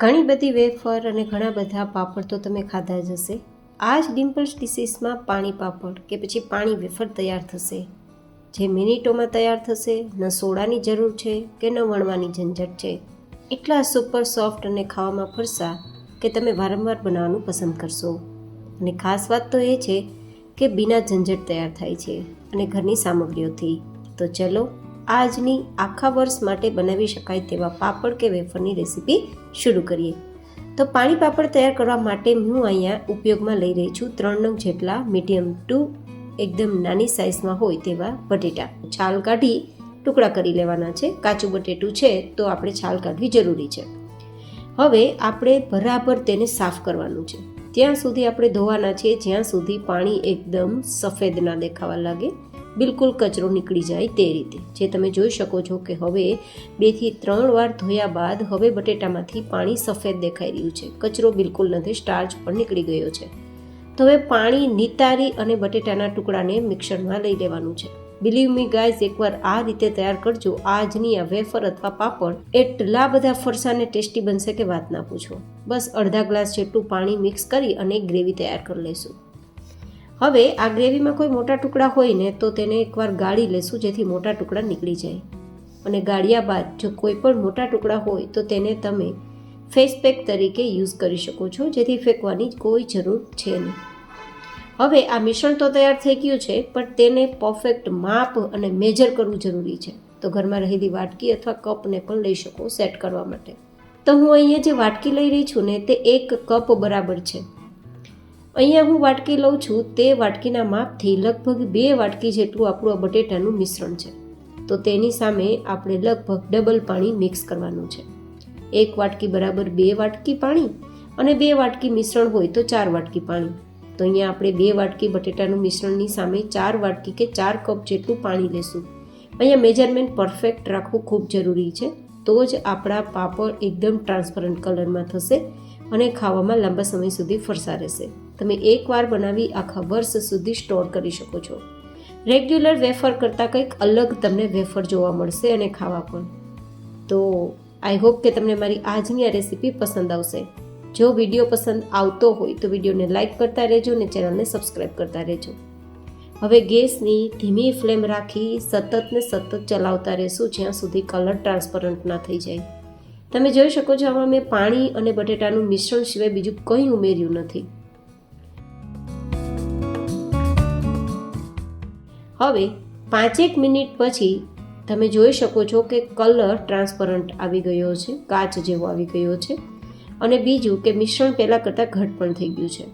ઘણી બધી વેફર અને ઘણા બધા પાપડ તો તમે ખાધા જ હશે. આ જ ડિમ્પલ્સ ડિશીસમાં પાણી પાપડ કે પછી પાણી વેફર તૈયાર થશે, જે મિનિટોમાં તૈયાર થશે. ન સોડાની જરૂર છે કે ન વણવાની ઝંઝટ છે. એટલા સુપર સોફ્ટ અને ખાવામાં ફરસા કે તમે વારંવાર બનાવવાનું પસંદ કરશો. અને ખાસ વાત તો એ છે કે બિના ઝંઝટ તૈયાર થાય છે અને ઘરની સામગ્રીઓથી. તો ચલો આજની આખા વર્ષ માટે બનાવી શકાય તેવા પાપડ કે વેફરની રેસીપી શરૂ કરીએ. તો પાણી પાપડ તૈયાર કરવા માટે હું અહીંયા ઉપયોગમાં લઈ રહી છું 3 નંગ જેટલા મીડિયમ ટુ એકદમ નાની સાઇઝમાં હોય તેવા બટેટા. છાલ કાઢી ટુકડા કરી લેવાના છે. કાચું બટેટું છે તો આપણે છાલ કાઢવી જરૂરી છે. હવે આપણે બરાબર તેને સાફ કરવાનું છે. ત્યાં સુધી આપણે ધોવાના છીએ જ્યાં સુધી પાણી એકદમ સફેદ ના દેખાવા લાગે, બિલકુલ કચરો નીકળી જાય તે રીતે. જે તમે જોઈ શકો છો કે હવે 2 થી 3 વાર ધોયા બાદ હવે બટેટામાંથી પાણી સફેદ દેખાઈ રહ્યું છે. કચરો બિલકુલ નથી, સ્ટાર્ચ પણ નીકળી ગયો છે. તો હવે પાણી નિતારી અને બટેટાના ટુકડાને મિક્સરમાં લઈ લેવાનું છે. બિલીવ મી ગાઈઝ, એકવાર આ રીતે તૈયાર કરજો. આજની આ વેફર અથવા પાપડ એટલા બધા ફરસાને ટેસ્ટી બનશે કે વાત ના પૂછો. બસ અડધા ગ્લાસ જેટલું પાણી મિક્સ કરી અને ગ્રેવી તૈયાર કરી લઈશું. હવે આ ગ્રેવીમાં કોઈ મોટા ટુકડા હોય ને તો તેને એકવાર ગાળી લેશું, જેથી મોટા ટુકડા નીકળી જાય. અને ગાળ્યા બાદ જો કોઈ પણ મોટા ટુકડા હોય તો તેને તમે ફેસ પેક તરીકે યુઝ કરી શકો છો, જેથી ફેંકવાની કોઈ જરૂર છે નહીં. હવે આ મિશ્રણ તો તૈયાર થઈ ગયું છે, પણ તેને પરફેક્ટ માપ અને મેજર કરવું જરૂરી છે. તો ઘરમાં રહેલી વાટકી અથવા કપને પણ લઈ શકો સેટ કરવા માટે. તો હું અહીંયા જે વાટકી લઈ રહી છું ને તે 1 કપ બરાબર છે. અહીંયા હું વાટકી લઉં છું તે વાટકીના માપથી લગભગ 2 વાટકી જેટલું આપણું બટેટાનું મિશ્રણ છે. તો તેની સામે આપણે લગભગ ડબલ પાણી મિક્સ કરવાનું છે. 1 વાટકી બરાબર 2 વાટકી પાણી અને 2 વાટકી મિશ્રણ હોય તો 4 વાટકી પાણી. તો અહીંયા આપણે 2 વાટકી બટેટાનું મિશ્રણની સામે 4 વાટકી કે 4 કપ જેટલું પાણી લેશું. અહીંયા મેજરમેન્ટ પરફેક્ટ રાખવું ખૂબ જરૂરી છે. તો જ આપણા પાપડ એકદમ ટ્રાન્સપરન્ટ કલરમાં થશે અને ખાવામાં લાંબા સમય સુધી ફરસા રહેશે. તમે એકવાર બનાવી આખા વર્ષ સુધી સ્ટોર કરી શકો છો. રેગ્યુલર વેફર કરતાં કંઈક અલગ તમને વેફર જોવા મળશે અને ખાવા પણ. તો આઈ હોપ કે તમને મારી આજની આ રેસીપી પસંદ આવશે. જો વિડીયો પસંદ આવતો હોય તો વિડીયોને લાઇક કરતા રહેજો અને ચેનલને સબસ્ક્રાઈબ કરતા રહેજો. હવે ગેસની ધીમી ફ્લેમ રાખી સતત ચલાવતા રહેશું જ્યાં સુધી કલર ટ્રાન્સપરન્ટ ના થઈ જાય. તમે જોઈ શકો છો આમાં મેં પાણી અને બટેટાનું મિશ્રણ સિવાય બીજું કંઈ ઉમેર્યું નથી. હવે 5 મિનિટ પછી તમે જોઈ શકો છો કે કલર ટ્રાન્સપરન્ટ આવી ગયો છે, કાચ જેવો આવી ગયો છે. અને બીજું કે મિશ્રણ પહેલાં કરતાં ઘટ પણ થઈ ગયું છે.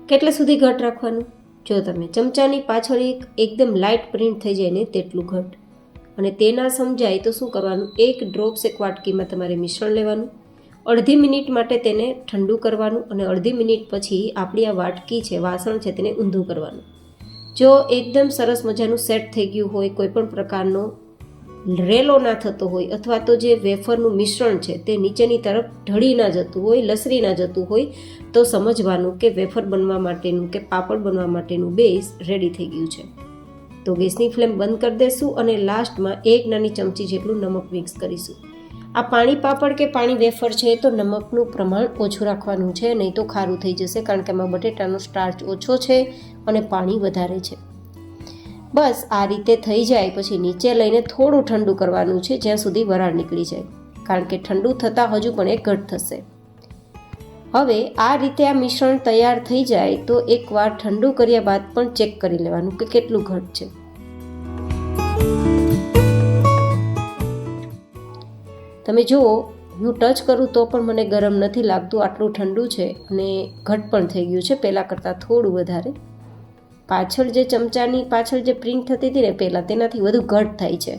કેટલા સુધી ઘટ રાખવાનું? જો તમે ચમચાની પાછળ એકદમ લાઇટ પ્રિન્ટ થઈ જાય ને તેટલું ઘટ. અને તે ના સમજાય તો શું કરવાનું, 1 ડ્રોપ્સ 1 વાટકીમાં તમારે મિશ્રણ લેવાનું, અડધી મિનિટ માટે તેને ઠંડુ કરવાનું અને અડધી મિનિટ પછી આપણી આ વાટકી છે, વાસણ છે, તેને ઊંધું કરવાનું. જો એકદમ સરસ મજાનું સેટ થઈ ગયું હોય, કોઈ પણ પ્રકારનો રેલો ના થતો હોય અથવા તો જે વેફરનું મિશ્રણ છે તે નીચેની તરફ ઢળી ના જતું હોય, લસરી ના જતું હોય, તો સમજવાનું કે વેફર બનવા માટેનું કે પાપડ બનવા માટેનું બેઝ રેડી થઈ ગયું છે. તો ગેસની ફ્લેમ બંધ કરી દઈશું અને લાસ્ટમાં 1 નાની ચમચી જેટલું નમક મિક્સ કરીશું. આ પાણી પાપડ કે પાણી વેફર છે તો નમકનું પ્રમાણ ઓછું રાખવાનું છે, નહીં તો ખારું થઈ જશે, કારણ કે એમાં બટેટાનો સ્ટાર્ચ ઓછો છે અને પાણી વધારે છે. બસ આ રીતે થઈ જાય પછી નીચે લઈને થોડું ઠંડુ કરવાનું છે જ્યાં સુધી વરાળ નીકળી જાય, કારણ કે ઠંડુ થતાં હજુ પણ એ ઘટ થશે. હવે આ રીતે આ મિશ્રણ તૈયાર થઈ જાય તો એકવાર ઠંડુ કર્યા બાદ પણ ચેક કરી લેવાનું કે કેટલું ઘટ છે. તમે જુઓ, હું ટચ કરું તો પણ મને ગરમ નથી લાગતું, આટલું ઠંડુ છે અને ઘટ પણ થઈ ગયું છે પહેલાં કરતાં થોડું વધારે. પાછળ જે ચમચાની પાછળ જે પ્રિન્ટ થતી હતી ને પહેલાં તેનાથી વધુ ઘટ થાય છે,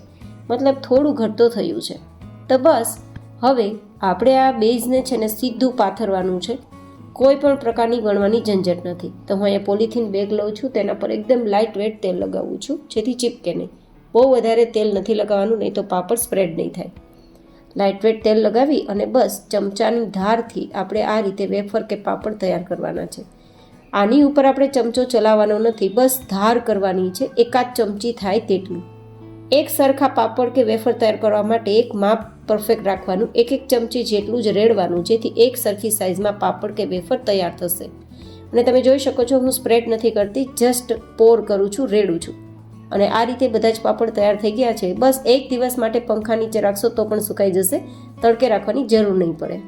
મતલબ થોડું ઘટ તો થયું છે. તો બસ હવે આપણે આ બેઝને છે ને સીધું પાથરવાનું છે. કોઈ પણ પ્રકારની વણવાની ઝંઝટ નથી. તો હું અહીંયા પોલિથીન બેગ લઉં છું, તેના પર એકદમ લાઇટ વેટ તેલ લગાવું છું જેથી ચીપકે નહીં. બહુ વધારે તેલ નથી લગાવવાનું, નહીં તો પાપડ સ્પ્રેડ નહીં થાય. લાઇટ વેટ તેલ લગાવી અને બસ ચમચાની ધારથી આપણે આ રીતે વેફર કે પાપડ તૈયાર કરવાના છે. આની ઉપર આપણે ચમચો ચલાવવાનો નથી, બસ ધાર કરવાની છે, 1 ચમચી થાય તેટલું. એક સરખા પાપડ કે વેફર તૈયાર કરવા માટે એક માપ પરફેક્ટ રાખવાનું, એક ચમચી જેટલું જ રેડવાનું, જેથી એક સરખી સાઇઝમાં પાપડ કે વેફર તૈયાર થશે. અને તમે જોઈ શકો છો હું સ્પ્રેડ નથી કરતી, જસ્ટ પોર કરું છું, રેડું છું. અને આ રીતે બધા જ પાપડ તૈયાર થઈ ગયા છે. બસ એક દિવસ માટે પંખા નીચે રાખશો તો પણ સુકાઈ જશે, તડકે રાખવાની જરૂર નહીં પડે.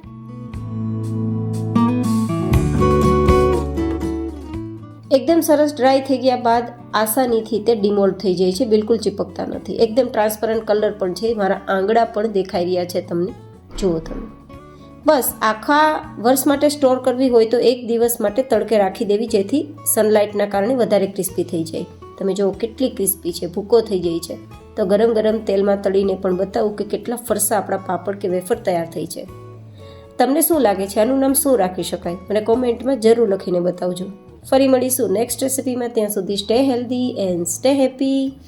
એકદમ સરસ ડ્રાય થઈ ગયા બાદ આસાનીથી તે ડિમોલ્ડ થઈ જાય છે, બિલકુલ ચીપકતા નથી. એકદમ ટ્રાન્સપરન્ટ કલર પણ છે, મારા આંગળા પણ દેખાઈ રહ્યા છે તમને, જુઓ તમે. બસ આખા વર્ષ માટે સ્ટોર કરવી હોય તો એક દિવસ માટે તડકે રાખી દેવી, જેથી સનલાઇટના કારણે વધારે ક્રિસ્પી થઈ જાય. તમે જુઓ કેટલી ક્રિસ્પી છે, ભૂકો થઈ જાય છે. તો ગરમ ગરમ તેલમાં તળીને પણ બતાવું કે કેટલા ફરસા આપણા પાપડ કે વેફર તૈયાર થઈ છે. તમને શું લાગે છે આનું નામ શું રાખી શકાય? મને કોમેન્ટમાં જરૂર લખીને બતાવજો. ફરી મળીશું નેક્સ્ટ રેસિપીમાં. ત્યાં સુધી stay healthy and stay happy.